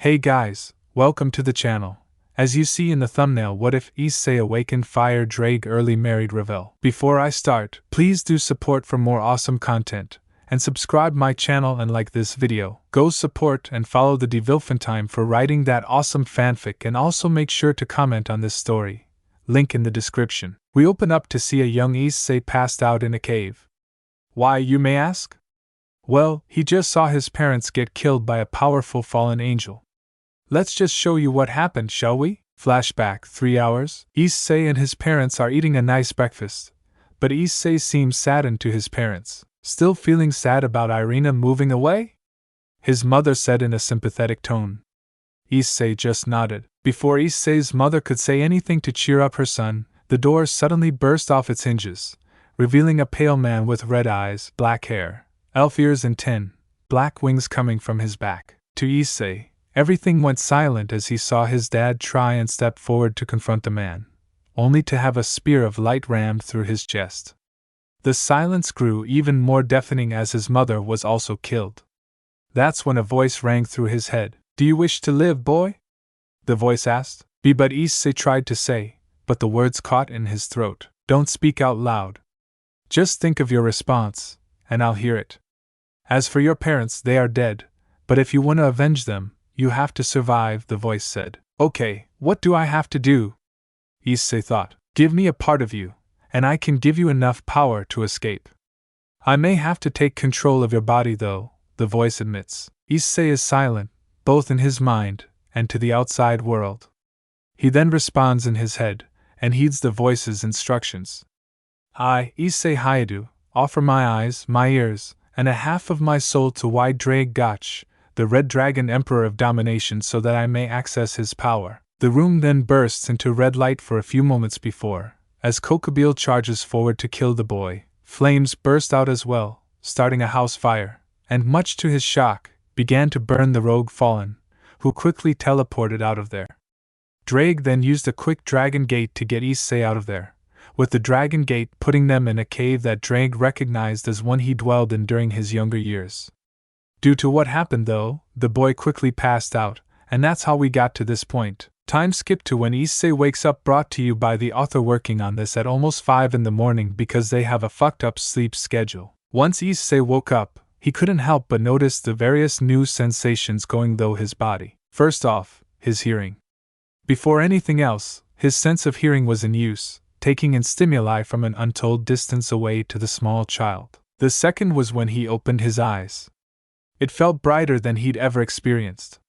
Hey guys, welcome to the channel. As you see in the thumbnail, what if Issei awakened fire Draig early married Ravel? Before I start, please do support for more awesome content, and subscribe my channel and like this video. Go support and follow the DevilFunTime for writing that awesome fanfic, and also make sure to comment on this story. Link in the description. We open up to see a young Issei passed out in a cave. Why, you may ask? Well, he just saw his parents get killed by a powerful fallen angel. Let's just show you what happened, shall we? Flashback 3 hours. Issei and his parents are eating a nice breakfast, but Issei seems saddened to his parents. Still feeling sad about Irina moving away? His mother said in a sympathetic tone. Issei just nodded. Before Issei's mother could say anything to cheer up her son, the door suddenly burst off its hinges, revealing a pale man with red eyes, black hair, elf ears and 10 black wings coming from his back. To Issei, everything went silent as he saw his dad try and step forward to confront the man, only to have a spear of light rammed through his chest. The silence grew even more deafening as his mother was also killed. That's when a voice rang through his head. "Do you wish to live, boy?" the voice asked. But Issei tried to say, but the words caught in his throat. "Don't speak out loud. Just think of your response, and I'll hear it. As for your parents, they are dead, but if you want to avenge them, you have to survive," the voice said. "Okay, what do I have to do?" Issei thought. "Give me a part of you, and I can give you enough power to escape. I may have to take control of your body though," the voice admits. Issei is silent, both in his mind and to the outside world. He then responds in his head, and heeds the voice's instructions. "I, Issei Hayadu, offer my eyes, my ears, and a half of my soul to Wide Draig Gotch, the Red Dragon Emperor of Domination, so that I may access his power." The room then bursts into red light for a few moments before, as Kokobile charges forward to kill the boy, flames burst out as well, starting a house fire, and much to his shock, began to burn the rogue fallen, who quickly teleported out of there. Draig then used a quick dragon gate to get Issei out of there, with the dragon gate putting them in a cave that Draig recognized as one he dwelled in during his younger years. Due to what happened though, the boy quickly passed out, and that's how we got to this point. Time skip to when Issei wakes up, brought to you by the author working on this at almost 5 in the morning because they have a fucked up sleep schedule. Once Issei woke up, he couldn't help but notice the various new sensations going through his body. First off, his hearing. Before anything else, his sense of hearing was in use, taking in stimuli from an untold distance away to the small child. The second was when he opened his eyes. It felt brighter than he'd ever experienced.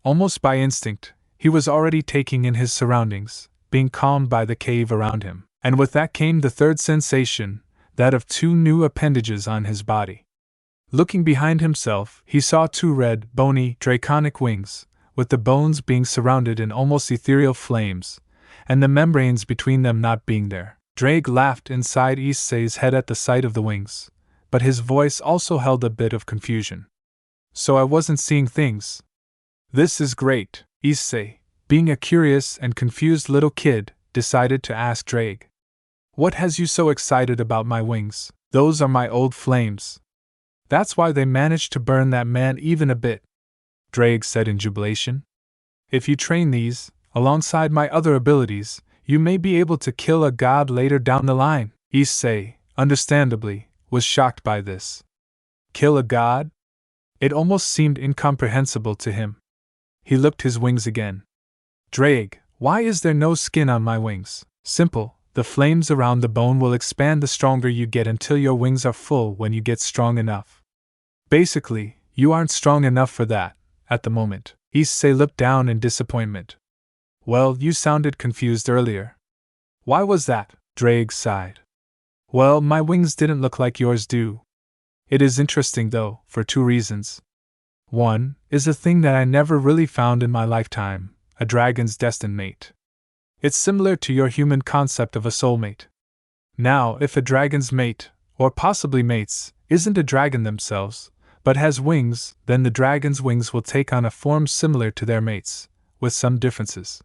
Almost by instinct, he was already taking in his surroundings, being calmed by the cave around him. And with that came the third sensation, that of 2 new appendages on his body. Looking behind himself, he saw 2 red, bony, draconic wings, with the bones being surrounded in almost ethereal flames, and the membranes between them not being there. Draig laughed inside Issei's head at the sight of the wings, but his voice also held a bit of confusion. "So I wasn't seeing things? This is great." Issei, being a curious and confused little kid, decided to ask Draig. "What has you so excited about my wings?" "Those are my old flames. That's why they managed to burn that man even a bit," Draig said in jubilation. "If you train these, alongside my other abilities, you may be able to kill a god later down the line." Issei, understandably, was shocked by this. Kill a god? It almost seemed incomprehensible to him. He looked his wings again. "Draig, why is there no skin on my wings?" "Simple, the flames around the bone will expand the stronger you get until your wings are full when you get strong enough. Basically, you aren't strong enough for that, at the moment." Issei looked down in disappointment. "Well, you sounded confused earlier." "Why was that?" Draig sighed. "Well, my wings didn't look like yours do. It is interesting though, for 2 reasons. One is a thing that I never really found in my lifetime, a dragon's destined mate. It's similar to your human concept of a soulmate. Now, if a dragon's mate, or possibly mates, isn't a dragon themselves, but has wings, then the dragon's wings will take on a form similar to their mates, with some differences.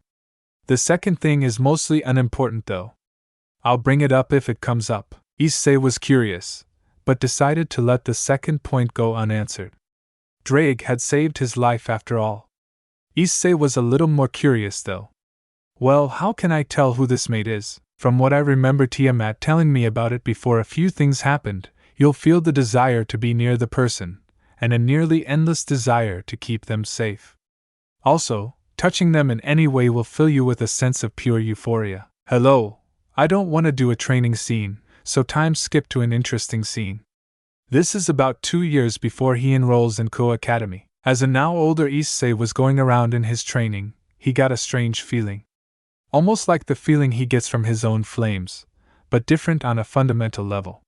The second thing is mostly unimportant though. I'll bring it up if it comes up." Issei was curious, but decided to let the second point go unanswered. Draig had saved his life after all. Issei was a little more curious though. Well, how can I tell who this mate is? From what I remember Tiamat telling me about it before a few things happened, you'll feel the desire to be near the person, and a nearly endless desire to keep them safe. Also, touching them in any way will fill you with a sense of pure euphoria. Hello, I don't want to do a training scene, so time skip to an interesting scene. This is about 2 years before he enrolls in Ko Academy. As a now older Issei was going around in his training, he got a strange feeling. Almost like the feeling he gets from his own flames, but different on a fundamental level.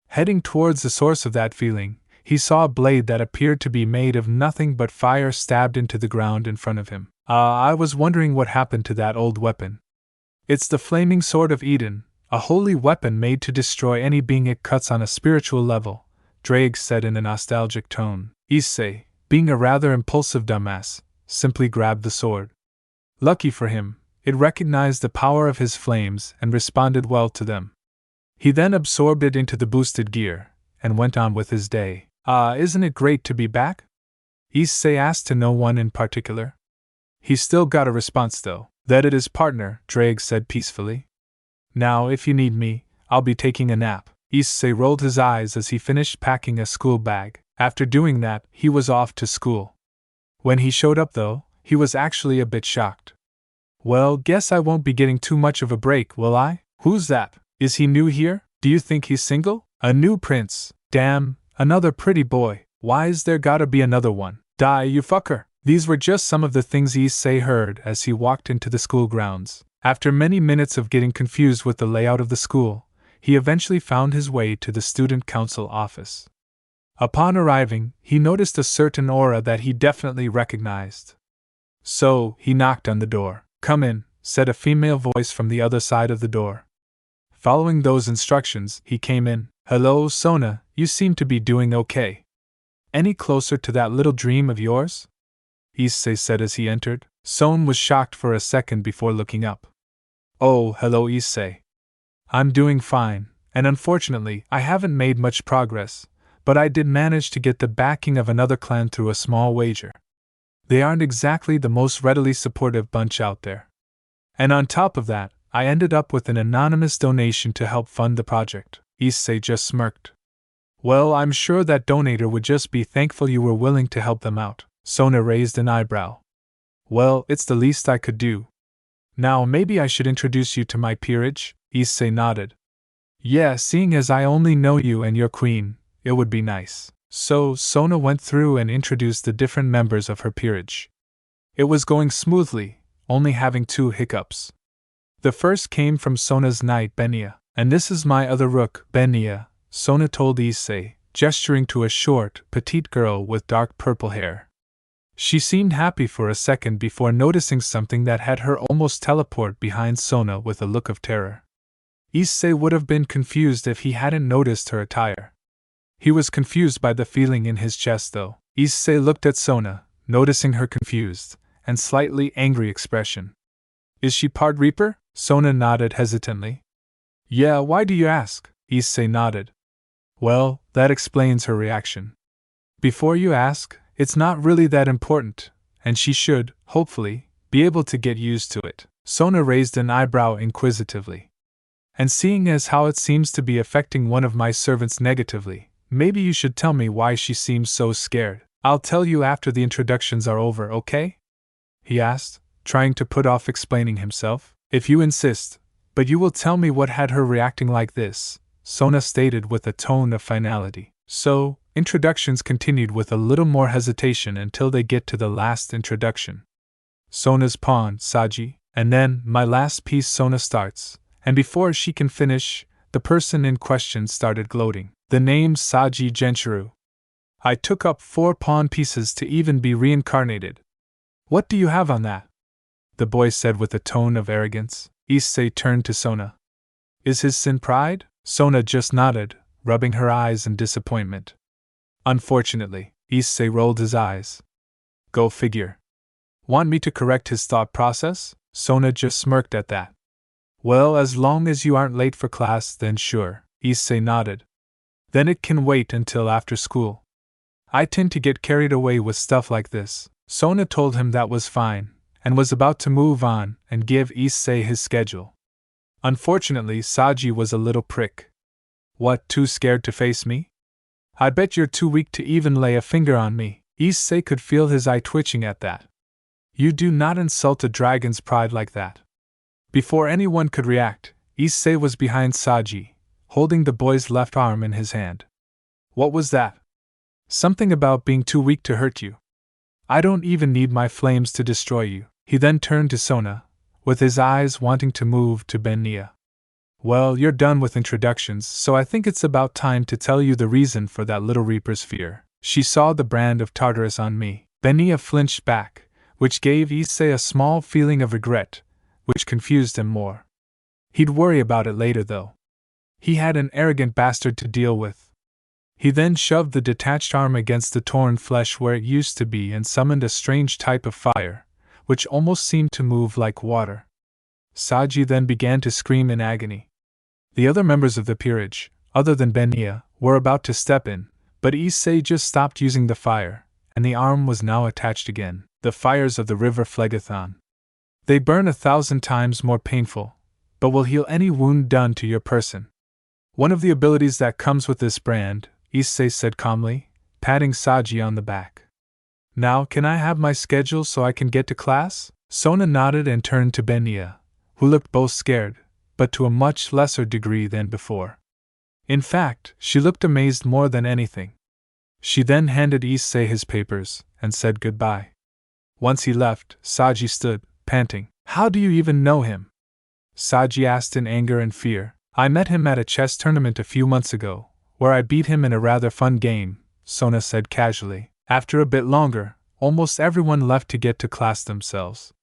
Heading towards the source of that feeling, he saw a blade that appeared to be made of nothing but fire stabbed into the ground in front of him. I was wondering what happened to that old weapon. It's the flaming sword of Eden, a holy weapon made to destroy any being it cuts on a spiritual level, Draig said in a nostalgic tone. Issei, being a rather impulsive dumbass, simply grabbed the sword. Lucky for him, it recognized the power of his flames and responded well to them. He then absorbed it into the boosted gear, and went on with his day. Isn't it great to be back? Issei asked to no one in particular. He still got a response though. That it is partner, Draig said peacefully. Now if you need me, I'll be taking a nap. Issei rolled his eyes as he finished packing a school bag. After doing that, he was off to school. When he showed up though, he was actually a bit shocked. Well, guess I won't be getting too much of a break, will I? Who's that? Is he new here? Do you think he's single? A new prince. Damn, another pretty boy. Why's there gotta be another one? Die, you fucker! These were just some of the things Issei heard as he walked into the school grounds. After many minutes of getting confused with the layout of the school, he eventually found his way to the student council office. Upon arriving, he noticed a certain aura that he definitely recognized. So, he knocked on the door. Come in, said a female voice from the other side of the door. Following those instructions, he came in. Hello, Sona, you seem to be doing okay. Any closer to that little dream of yours? Issei said as he entered. Son was shocked for a second before looking up. Oh, hello Issei. I'm doing fine, and unfortunately, I haven't made much progress, but I did manage to get the backing of another clan through a small wager. They aren't exactly the most readily supportive bunch out there. And on top of that, I ended up with an anonymous donation to help fund the project. Issei just smirked. Well, I'm sure that donator would just be thankful you were willing to help them out. Sona raised an eyebrow. Well, it's the least I could do. Now maybe I should introduce you to my peerage? Issei nodded. Yeah, seeing as I only know you and your queen, it would be nice. So, Sona went through and introduced the different members of her peerage. It was going smoothly, only having 2 hiccups. The first came from Sona's knight Benia. And this is my other rook, Benia, Sona told Issei, gesturing to a short, petite girl with dark purple hair. She seemed happy for a second before noticing something that had her almost teleport behind Sona with a look of terror. Issei would have been confused if he hadn't noticed her attire. He was confused by the feeling in his chest though. Issei looked at Sona, noticing her confused and slightly angry expression. Is she part Reaper? Sona nodded hesitantly. Yeah, why do you ask? Issei nodded. Well, that explains her reaction. Before you ask, it's not really that important, and she should, hopefully, be able to get used to it. Sona raised an eyebrow inquisitively. And seeing as how it seems to be affecting one of my servants negatively, maybe you should tell me why she seems so scared. I'll tell you after the introductions are over, okay? He asked, trying to put off explaining himself. If you insist, but you will tell me what had her reacting like this, Sona stated with a tone of finality. So, introductions continued with a little more hesitation until they get to the last introduction. Sona's pawn, Saji, and then, my last piece Sona starts, and before she can finish, the person in question started gloating. The name's Saji Genshiro. I took up 4 pawn pieces to even be reincarnated. What do you have on that? The boy said with a tone of arrogance. Issei turned to Sona. Is his sin pride? Sona just nodded, rubbing her eyes in disappointment. Unfortunately, Issei rolled his eyes. Go figure. Want me to correct his thought process? Sona just smirked at that. Well, as long as you aren't late for class, then sure, Issei nodded. Then it can wait until after school. I tend to get carried away with stuff like this. Sona told him that was fine, and was about to move on and give Issei his schedule. Unfortunately, Saji was a little prick. What, too scared to face me? I bet you're too weak to even lay a finger on me. Issei could feel his eye twitching at that. You do not insult a dragon's pride like that. Before anyone could react, Issei was behind Saji, holding the boy's left arm in his hand. What was that? Something about being too weak to hurt you. I don't even need my flames to destroy you. He then turned to Sona, with his eyes wanting to move to Benia. Well, you're done with introductions, so I think it's about time to tell you the reason for that little reaper's fear. She saw the brand of Tartarus on me. Benia flinched back, which gave Issei a small feeling of regret, which confused him more. He'd worry about it later though. He had an arrogant bastard to deal with. He then shoved the detached arm against the torn flesh where it used to be and summoned a strange type of fire, which almost seemed to move like water. Saji then began to scream in agony. The other members of the peerage, other than Benia, were about to step in, but Issei just stopped using the fire, and the arm was now attached again. The fires of the river Phlegethon. They burn 1,000 times more painful, but will heal any wound done to your person. One of the abilities that comes with this brand, Issei said calmly, patting Saji on the back. Now can I have my schedule so I can get to class? Sona nodded and turned to Benia, who looked both scared, but to a much lesser degree than before. In fact, she looked amazed more than anything. She then handed Issei his papers, and said goodbye. Once he left, Saji stood, panting. How do you even know him? Saji asked in anger and fear. I met him at a chess tournament a few months ago, where I beat him in a rather fun game, Sona said casually. After a bit longer, almost everyone left to get to class themselves.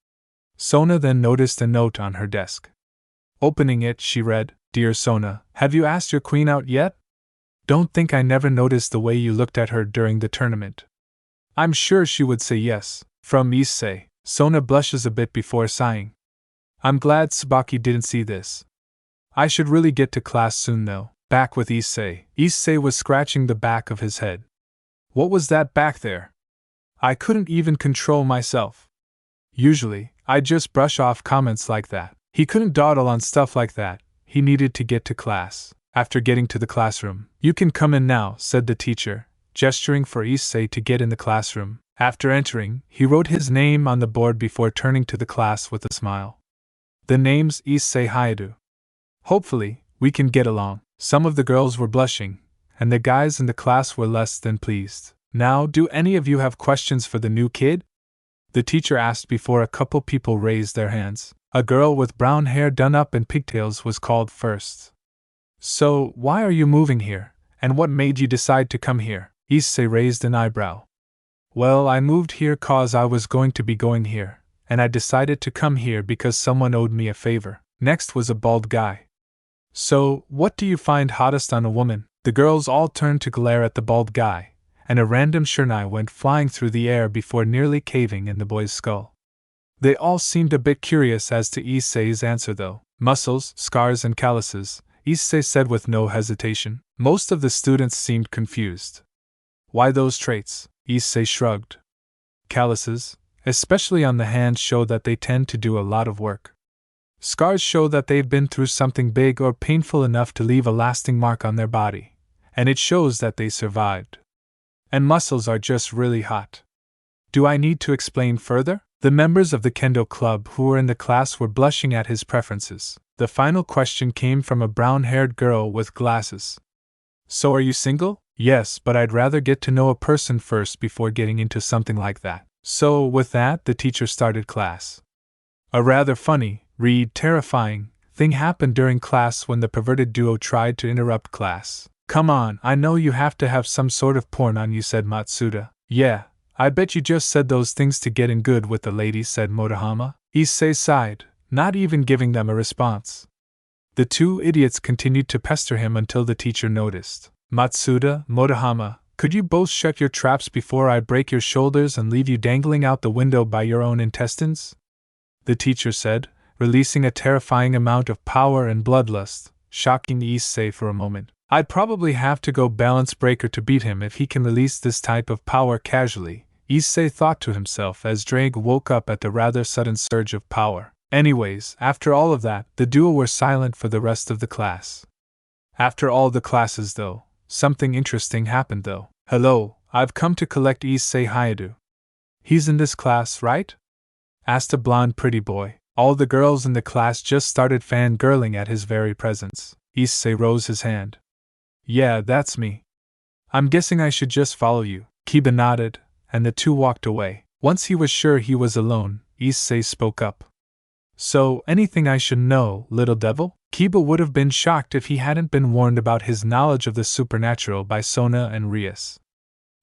Sona then noticed a note on her desk. Opening it, she read, Dear Sona, have you asked your queen out yet? Don't think I never noticed the way you looked at her during the tournament. I'm sure she would say yes. From Issei. Sona blushes a bit before sighing. I'm glad Tsubaki didn't see this. I should really get to class soon though. Back with Issei. Issei was scratching the back of his head. What was that back there? I couldn't even control myself. Usually, I just brush off comments like that. He couldn't dawdle on stuff like that. He needed to get to class. After getting to the classroom, you can come in now, said the teacher, gesturing for Issei to get in the classroom. After entering, he wrote his name on the board before turning to the class with a smile. The name's Issei Hayato. Hopefully, we can get along. Some of the girls were blushing, and the guys in the class were less than pleased. Now, do any of you have questions for the new kid? The teacher asked before a couple people raised their hands. A girl with brown hair done up in pigtails was called first. So, why are you moving here, and what made you decide to come here? Issei raised an eyebrow. Well, I moved here cause I was going to be going here, and I decided to come here because someone owed me a favor. Next was a bald guy. So, what do you find hottest on a woman? The girls all turned to glare at the bald guy, and a random shurnai went flying through the air before nearly caving in the boy's skull. They all seemed a bit curious as to Issei's answer though. Muscles, scars and calluses, Issei said with no hesitation. Most of the students seemed confused. Why those traits? Issei shrugged. Calluses, especially on the hands, show that they tend to do a lot of work. Scars show that they've been through something big or painful enough to leave a lasting mark on their body, and it shows that they survived. And muscles are just really hot. Do I need to explain further? The members of the Kendo club who were in the class were blushing at his preferences. The final question came from a brown-haired girl with glasses. So are you single? Yes, but I'd rather get to know a person first before getting into something like that. So, with that, the teacher started class. A rather funny, terrifying thing happened during class when the perverted duo tried to interrupt class. Come on, I know you have to have some sort of porn on you, said Matsuda. Yeah, I bet you just said those things to get in good with the ladies, said Motohama. Issei sighed, not even giving them a response. The two idiots continued to pester him until the teacher noticed. Matsuda, Motohama, could you both shut your traps before I break your shoulders and leave you dangling out the window by your own intestines? The teacher said, releasing a terrifying amount of power and bloodlust, shocking Issei for a moment. I'd probably have to go balance breaker to beat him if he can release this type of power casually, Issei thought to himself as Draig woke up at the rather sudden surge of power. Anyways, after all of that, the duo were silent for the rest of the class. After all the classes though, something interesting happened though. Hello, I've come to collect Issei Hayadu. He's in this class, right? Asked a blonde pretty boy. All the girls in the class just started fangirling at his very presence. Issei rose his hand. Yeah, that's me. I'm guessing I should just follow you. Kiba nodded, and the two walked away. Once he was sure he was alone, Issei spoke up. So, anything I should know, little devil? Kiba would have been shocked if he hadn't been warned about his knowledge of the supernatural by Sona and Rias.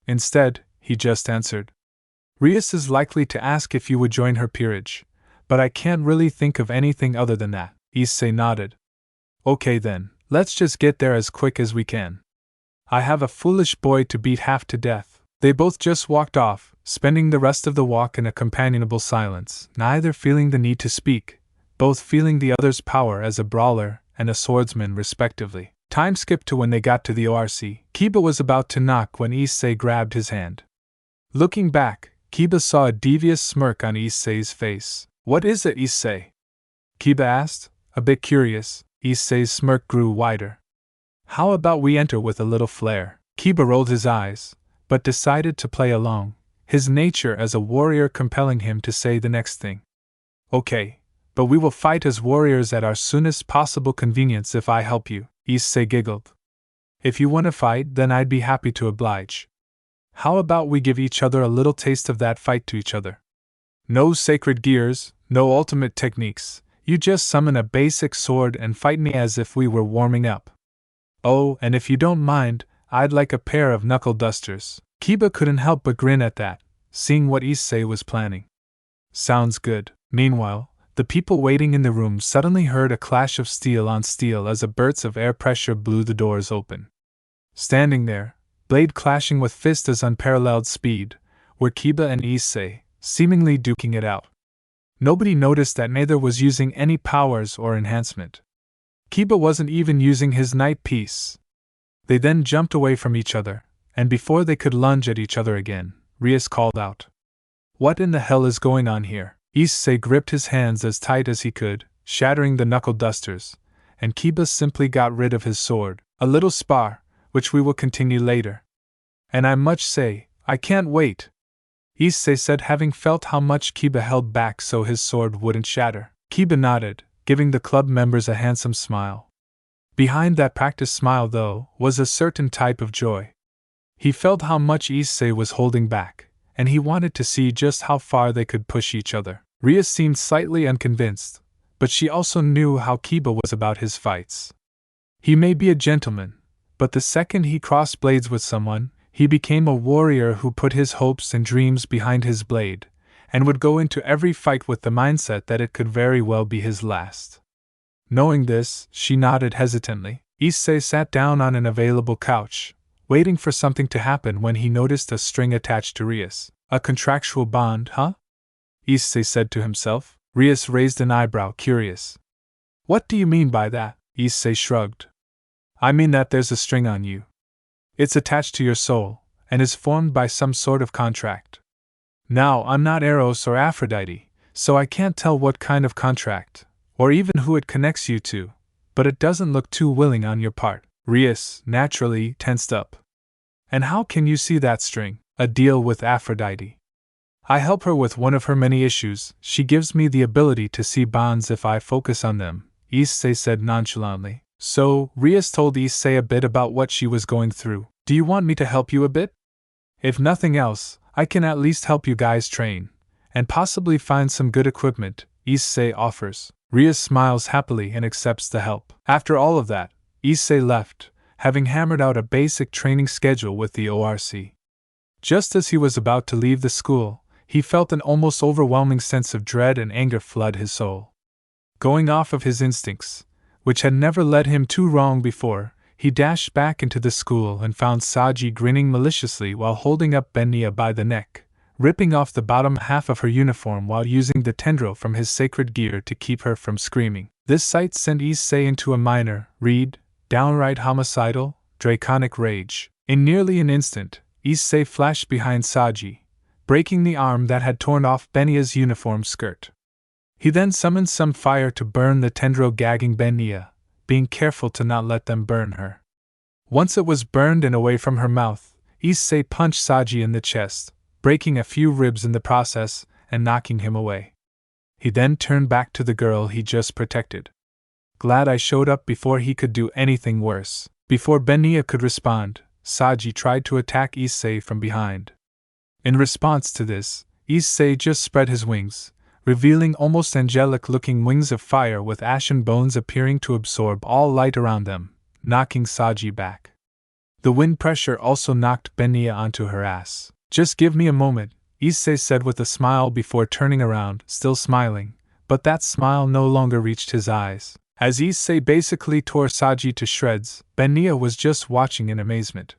Instead, he just answered. Rias is likely to ask if you would join her peerage, but I can't really think of anything other than that. Issei nodded. Okay then, let's just get there as quick as we can. I have a foolish boy to beat half to death. They both just walked off, spending the rest of the walk in a companionable silence, neither feeling the need to speak, both feeling the other's power as a brawler and a swordsman respectively. Time skipped to when they got to the ORC. Kiba was about to knock when Issei grabbed his hand. Looking back, Kiba saw a devious smirk on Issei's face. What is it, Issei? Kiba asked, a bit curious. Issei's smirk grew wider. How about we enter with a little flair? Kiba rolled his eyes, but decided to play along, his nature as a warrior compelling him to say the next thing. Okay, but we will fight as warriors at our soonest possible convenience if I help you, Issei giggled. If you want to fight, then I'd be happy to oblige. How about we give each other a little taste of that fight to each other? No sacred gears, no ultimate techniques, you just summon a basic sword and fight me as if we were warming up. Oh, and if you don't mind, I'd like a pair of knuckle dusters. Kiba couldn't help but grin at that, seeing what Issei was planning. Sounds good. Meanwhile, the people waiting in the room suddenly heard a clash of steel on steel as a burst of air pressure blew the doors open. Standing there, blade clashing with fist as unparalleled speed, were Kiba and Issei, seemingly duking it out. Nobody noticed that neither was using any powers or enhancement. Kiba wasn't even using his night piece. They then jumped away from each other, and before they could lunge at each other again, Rias called out. What in the hell is going on here? Issei gripped his hands as tight as he could, shattering the knuckle dusters, and Kiba simply got rid of his sword. A little spar, which we will continue later. And I must say, I can't wait, Issei said, having felt how much Kiba held back so his sword wouldn't shatter. Kiba nodded, giving the club members a handsome smile. Behind that practiced smile, though, was a certain type of joy. He felt how much Issei was holding back, and he wanted to see just how far they could push each other. Ria seemed slightly unconvinced, but she also knew how Kiba was about his fights. He may be a gentleman, but the second he crossed blades with someone, he became a warrior who put his hopes and dreams behind his blade, and would go into every fight with the mindset that it could very well be his last. Knowing this, she nodded hesitantly. Issei sat down on an available couch, waiting for something to happen when he noticed a string attached to Rias. A contractual bond, huh? Issei said to himself. Rias raised an eyebrow, curious. What do you mean by that? Issei shrugged. I mean that there's a string on you. It's attached to your soul, and is formed by some sort of contract. Now, I'm not Eros or Aphrodite, so I can't tell what kind of contract, or even who it connects you to, but it doesn't look too willing on your part. Rias, naturally, tensed up. And how can you see that string? A deal with Aphrodite. I help her with one of her many issues. She gives me the ability to see bonds if I focus on them, Issei said nonchalantly. So, Rias told Issei a bit about what she was going through. Do you want me to help you a bit? If nothing else, I can at least help you guys train, and possibly find some good equipment, Issei offers. Rias smiles happily and accepts the help. After all of that, Issei left, having hammered out a basic training schedule with the ORC. Just as he was about to leave the school, he felt an almost overwhelming sense of dread and anger flood his soul. Going off of his instincts, which had never led him too wrong before, he dashed back into the school and found Saji grinning maliciously while holding up Benya by the neck, ripping off the bottom half of her uniform while using the tendril from his sacred gear to keep her from screaming. This sight sent Issei into a minor, downright homicidal, draconic rage. In nearly an instant, Issei flashed behind Saji, breaking the arm that had torn off Benia's uniform skirt. He then summoned some fire to burn the tendril, gagging Benia, being careful to not let them burn her. Once it was burned and away from her mouth, Issei punched Saji in the chest, breaking a few ribs in the process and knocking him away. He then turned back to the girl he just protected. Glad I showed up before he could do anything worse. Before Benia could respond, Saji tried to attack Issei from behind. In response to this, Issei just spread his wings, revealing almost angelic-looking wings of fire with ashen bones appearing to absorb all light around them, knocking Saji back. The wind pressure also knocked Benia onto her ass. Just give me a moment, Issei said with a smile before turning around, still smiling, but that smile no longer reached his eyes. As Issei basically tore Saji to shreds, Benia was just watching in amazement.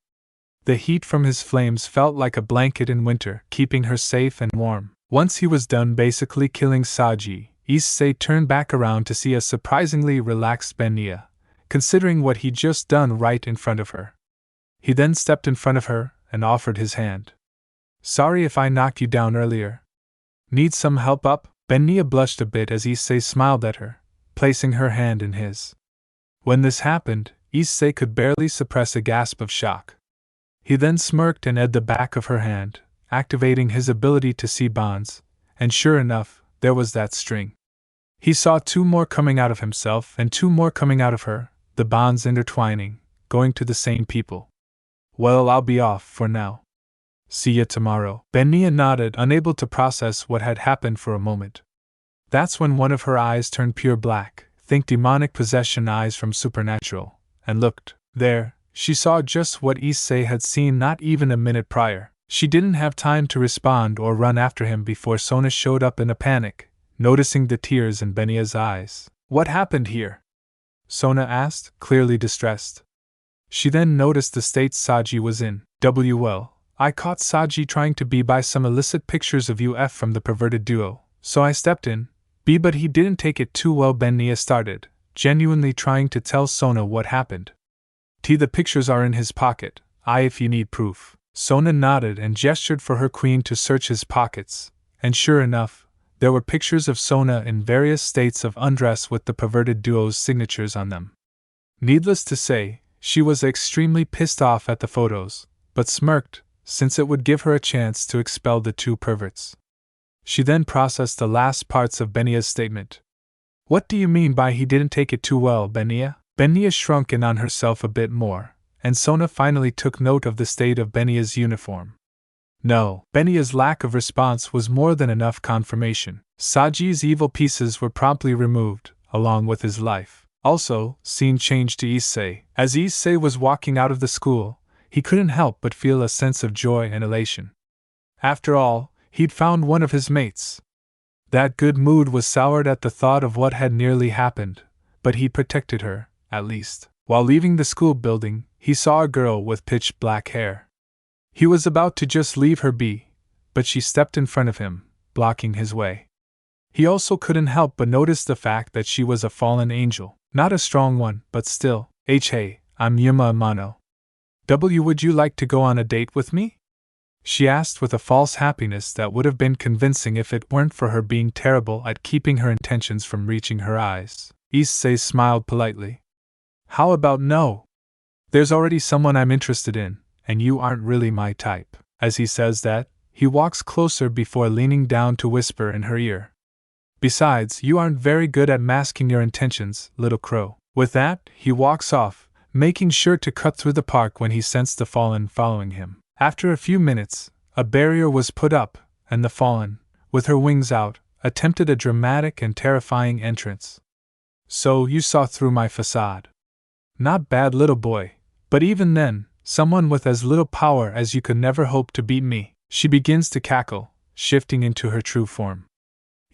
The heat from his flames felt like a blanket in winter, keeping her safe and warm. Once he was done basically killing Saji, Issei turned back around to see a surprisingly relaxed Benia, considering what he'd just done right in front of her. He then stepped in front of her and offered his hand. Sorry if I knocked you down earlier. Need some help up? Benia blushed a bit as Issei smiled at her, placing her hand in his. When this happened, Issei could barely suppress a gasp of shock. He then smirked and edged the back of her hand, activating his ability to see bonds, and sure enough, there was that string. He saw 2 more coming out of himself and 2 more coming out of her, the bonds intertwining, going to the same people. Well, I'll be off for now. See ya tomorrow. Benia nodded, unable to process what had happened for a moment. That's when one of her eyes turned pure black, think demonic possession eyes from Supernatural, and looked. There, she saw just what Issei had seen not even a minute prior. She didn't have time to respond or run after him before Sona showed up in a panic, noticing the tears in Benia's eyes. What happened here? Sona asked, clearly distressed. She then noticed the state Saji was in. Well, I caught Saji trying to buy some illicit pictures of UF from the perverted duo, so I stepped in. But he didn't take it too well, Benia started, genuinely trying to tell Sona what happened. The pictures are in his pocket, if you need proof. Sona nodded and gestured for her queen to search his pockets, and sure enough, there were pictures of Sona in various states of undress with the perverted duo's signatures on them. Needless to say, she was extremely pissed off at the photos, but smirked, since it would give her a chance to expel the 2 perverts. She then processed the last parts of Benia's statement. What do you mean by he didn't take it too well, Benia? Benia shrunk in on herself a bit more, and Sona finally took note of the state of Benia's uniform. No, Benia's lack of response was more than enough confirmation. Saji's evil pieces were promptly removed, along with his life. Also, scene changed to Issei. As Issei was walking out of the school, he couldn't help but feel a sense of joy and elation. After all, he'd found one of his mates. That good mood was soured at the thought of what had nearly happened, but he'd protected her, at least. While leaving the school building, he saw a girl with pitch black hair. He was about to just leave her be, but she stepped in front of him, blocking his way. He also couldn't help but notice the fact that she was a fallen angel. Not a strong one, but still. Hey, I'm Yuma Amano. Would you like to go on a date with me? She asked with a false happiness that would have been convincing if it weren't for her being terrible at keeping her intentions from reaching her eyes. Issei smiled politely. How about no? There's already someone I'm interested in, and you aren't really my type. As he says that, he walks closer before leaning down to whisper in her ear. Besides, you aren't very good at masking your intentions, little crow. With that, he walks off, making sure to cut through the park when he sensed the Fallen following him. After a few minutes, a barrier was put up, and the Fallen, with her wings out, attempted a dramatic and terrifying entrance. So you saw through my facade. Not bad, little boy, but even then, someone with as little power as you could never hope to beat me. She begins to cackle, shifting into her true form.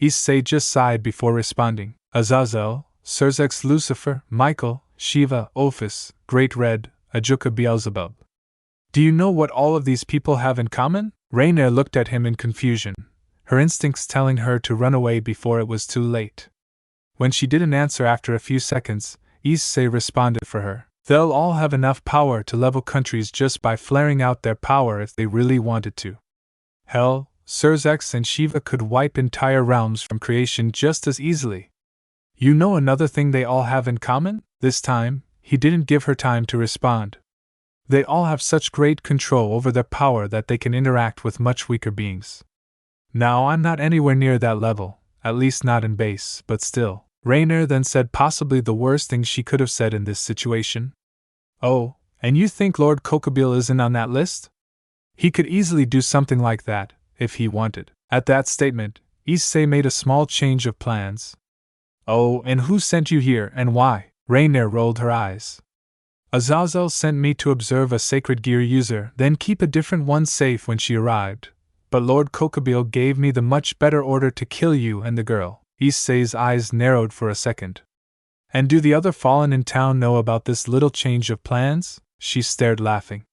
Issei just sighed before responding. Azazel, Serzex Lucifer, Michael, Shiva, Ophis, Great Red, Ajuka Beelzebub. Do you know what all of these people have in common? Rainier looked at him in confusion, her instincts telling her to run away before it was too late. When she didn't answer after a few seconds, Issei responded for her. They'll all have enough power to level countries just by flaring out their power if they really wanted to. Hell, Xerxes and Shiva could wipe entire realms from creation just as easily. You know another thing they all have in common? This time, he didn't give her time to respond. They all have such great control over their power that they can interact with much weaker beings. Now I'm not anywhere near that level, at least not in base, but still. Rainer then said possibly the worst thing she could have said in this situation. Oh, and you think Lord Kokabille isn't on that list? He could easily do something like that, if he wanted. At that statement, Issei made a small change of plans. Oh, and who sent you here and why? Rainer rolled her eyes. Azazel sent me to observe a sacred gear user, then keep a different one safe when she arrived. But Lord Kokabille gave me the much better order to kill you and the girl. Issei's eyes narrowed for a second. And do the other fallen in town know about this little change of plans? She stared, laughing.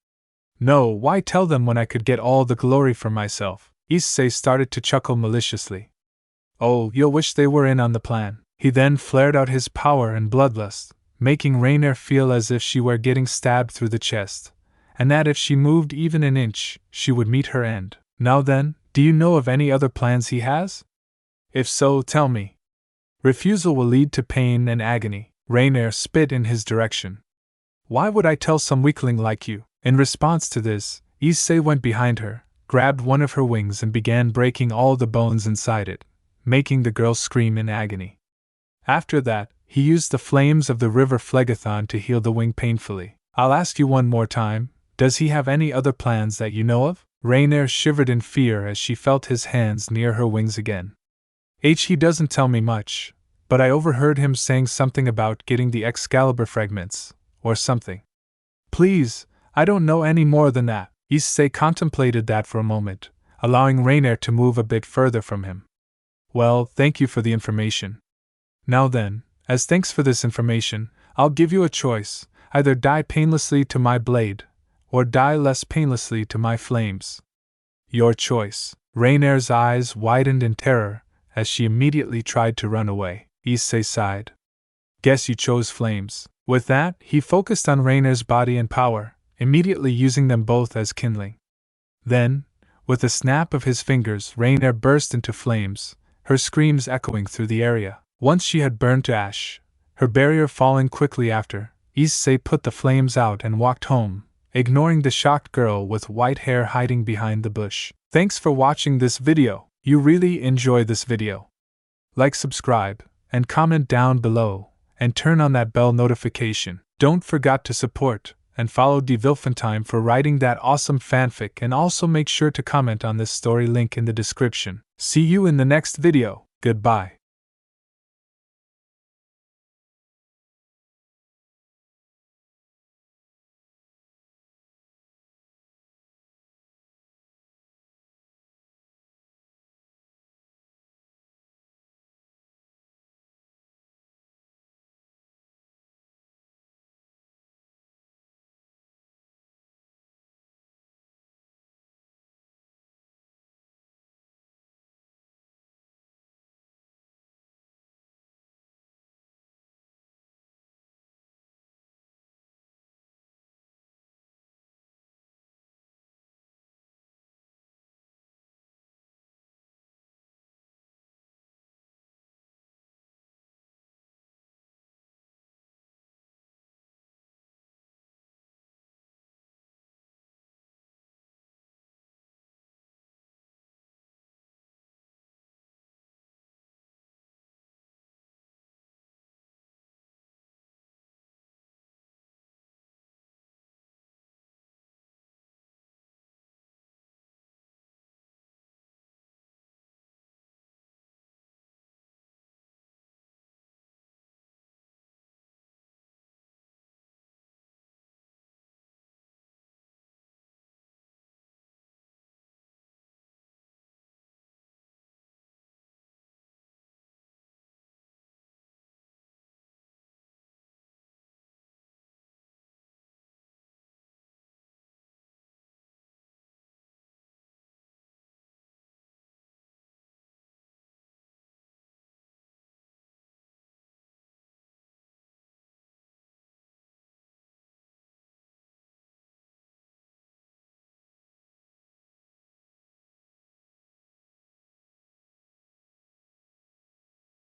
No, why tell them when I could get all the glory for myself? Issei started to chuckle maliciously. Oh, you'll wish they were in on the plan. He then flared out his power and bloodlust, making Rainer feel as if she were getting stabbed through the chest, and that if she moved even an inch, she would meet her end. Now then, do you know of any other plans he has? If so, tell me. Refusal will lead to pain and agony. Rainer spit in his direction. Why would I tell some weakling like you? In response to this, Issei went behind her, grabbed one of her wings and began breaking all the bones inside it, making the girl scream in agony. After that, he used the flames of the river Phlegethon to heal the wing painfully. I'll ask you one more time, does he have any other plans that you know of? Rainer shivered in fear as she felt his hands near her wings again. He doesn't tell me much, but I overheard him saying something about getting the Excalibur fragments, or something. Please, I don't know any more than that. Issei contemplated that for a moment, allowing Rainer to move a bit further from him. Well, thank you for the information. Now then, as thanks for this information, I'll give you a choice, either die painlessly to my blade, or die less painlessly to my flames. Your choice. Rainer's eyes widened in terror, as she immediately tried to run away. Issei sighed. Guess you chose flames. With that, he focused on Rainer's body and power, immediately using them both as kindling. Then, with a snap of his fingers, Rainer burst into flames, her screams echoing through the area. Once she had burned to ash, her barrier falling quickly after, Issei put the flames out and walked home, ignoring the shocked girl with white hair hiding behind the bush. Thanks for watching this video. You really enjoy this video. Like, subscribe, and comment down below, and turn on that bell notification. Don't forget to support and follow DevilFunTime for writing that awesome fanfic, and also make sure to comment on this story link in the description. See you in the next video. Goodbye.